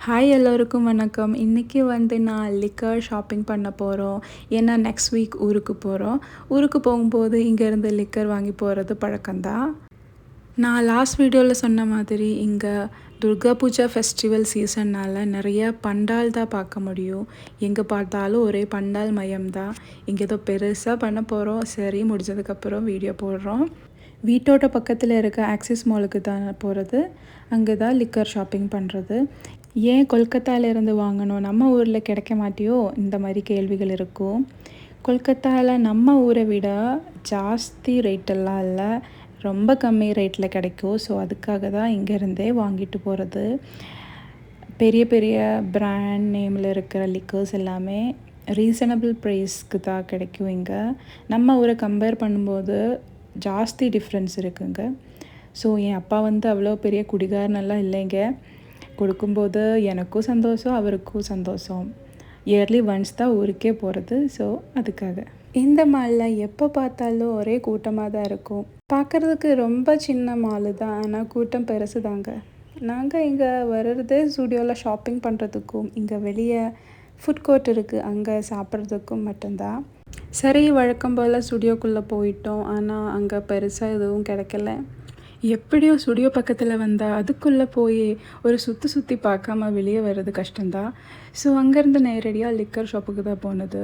Hi எல்லோருக்கும் வணக்கம். இன்றைக்கி நான் லிக்கர் ஷாப்பிங் பண்ண போகிறோம். ஏன்னா நெக்ஸ்ட் வீக் ஊருக்கு போகிறோம். ஊருக்கு போகும்போது இங்கேருந்து லிக்கர் வாங்கி போகிறது பழக்கம்தான். நான் லாஸ்ட் வீடியோவில் சொன்ன மாதிரி இங்கே துர்கா பூஜா ஃபெஸ்டிவல் சீசன்னால் நிறைய பண்டால் தான் பார்க்க முடியும். எங்கே பார்த்தாலும் ஒரே பண்டால் மயம்தான். இங்கே ஏதோ பெருசாக பண்ண போகிறோம். சரி, முடிஞ்சதுக்கப்புறம் வீடியோ போடுறோம். வீட்டோட பக்கத்தில் இருக்க ஆக்சிஸ் மாலுக்கு தான் போகிறது. அங்கே தான் லிக்கர் ஷாப்பிங் பண்ணுறது. ஏன் கொல்கத்தாவிலேருந்து வாங்கணும், நம்ம ஊரில் கிடைக்க மாட்டியோ, இந்த மாதிரி கேள்விகள் இருக்கும். கொல்கத்தாவில் நம்ம ஊரை விட ஜாஸ்தி ரேட்டெல்லாம் இல்லை, ரொம்ப கம்மி ரேட்டில் கிடைக்கும். ஸோ அதுக்காக தான் இங்கேருந்தே வாங்கிட்டு போகிறது. பெரிய பெரிய பிராண்ட் நேமில் இருக்கிற லிக்கர்ஸ் எல்லாமே ரீசனபிள் ப்ரைஸ்க்கு தான் கிடைக்கும். இங்கே நம்ம ஊரை கம்பேர் பண்ணும்போது ஜாஸ்தி டிஃப்ரென்ஸ் இருக்குங்க. ஸோ என் அப்பா அவ்வளோ பெரிய குடிகாரனெல்லாம் இல்லைங்க. கொடுக்கும்போது எனக்கும் சந்தோஷம், அவருக்கும் சந்தோஷம். இயர்லி ஒன்ஸ் தான் ஊருக்கே போகிறது. ஸோ அதுக்காக இந்த மாலில் எப்போ பார்த்தாலும் ஒரே கூட்டமாக தான் இருக்கும். பார்க்குறதுக்கு ரொம்ப சின்ன மால் தான், ஆனால் கூட்டம் பெருசு தாங்க. நாங்கள் இங்கே வர்றதே ஸ்டுடியோவில் ஷாப்பிங் பண்ணுறதுக்கும், இங்கே வெளியே ஃபுட் கோர்ட் இருக்குது, அங்கே சாப்பிட்றதுக்கும் மட்டும்தான். சரி, வழக்கம் போல் ஸ்டுடியோக்குள்ளே போயிட்டோம். ஆனால் அங்கே பெருசாக எதுவும் கிடைக்கல. எப்படியோ ஸ்டுடியோ பக்கத்தில் வந்தால் அதுக்குள்ளே போய் ஒரு சுற்றி பார்க்காம வெளியே வர்றது கஷ்டம்தான். ஸோ அங்கேருந்து நேரடியாக லிக்கர் ஷாப்புக்கு தான் போனது.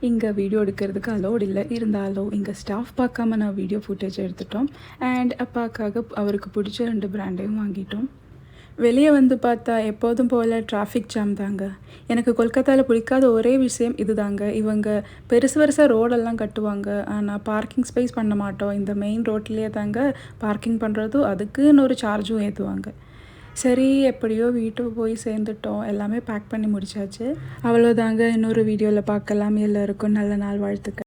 இங்கே வீடியோ எடுக்கிறதுக்கு அலோட் இல்லை. இருந்தாலும் இங்கே ஸ்டாஃப் பார்க்காம நான் வீடியோ ஃபுட்டேஜ் எடுத்துட்டோம். அண்ட் அப்பாக்காக அவருக்கு பிடிச்ச 2 பிராண்டையும் வாங்கிட்டோம். வெளியே பார்த்தா எப்போதும் போல் டிராஃபிக் ஜாம் தாங்க. எனக்கு கொல்கத்தாவில் பிடிக்காத ஒரே விஷயம் இது தாங்க. இவங்க பெருசாக ரோடெல்லாம் கட்டுவாங்க, ஆனால் பார்க்கிங் ஸ்பேஸ் பண்ண மாட்டோம். இந்த மெயின் ரோட்லேயே தாங்க பார்க்கிங் பண்ணுறதும், அதுக்குன்னு ஒரு சார்ஜும் ஏற்றுவாங்க. சரி, எப்படியோ வீட்டுக்கு போய் சேர்ந்துட்டோம். எல்லாமே பேக் பண்ணி முடிச்சாச்சு. அவ்வளோதாங்க. இன்னொரு வீடியோவில் பார்க்கலாம். எல்லோருக்கும் நல்ல நாள் வாழ்த்துக்கள்.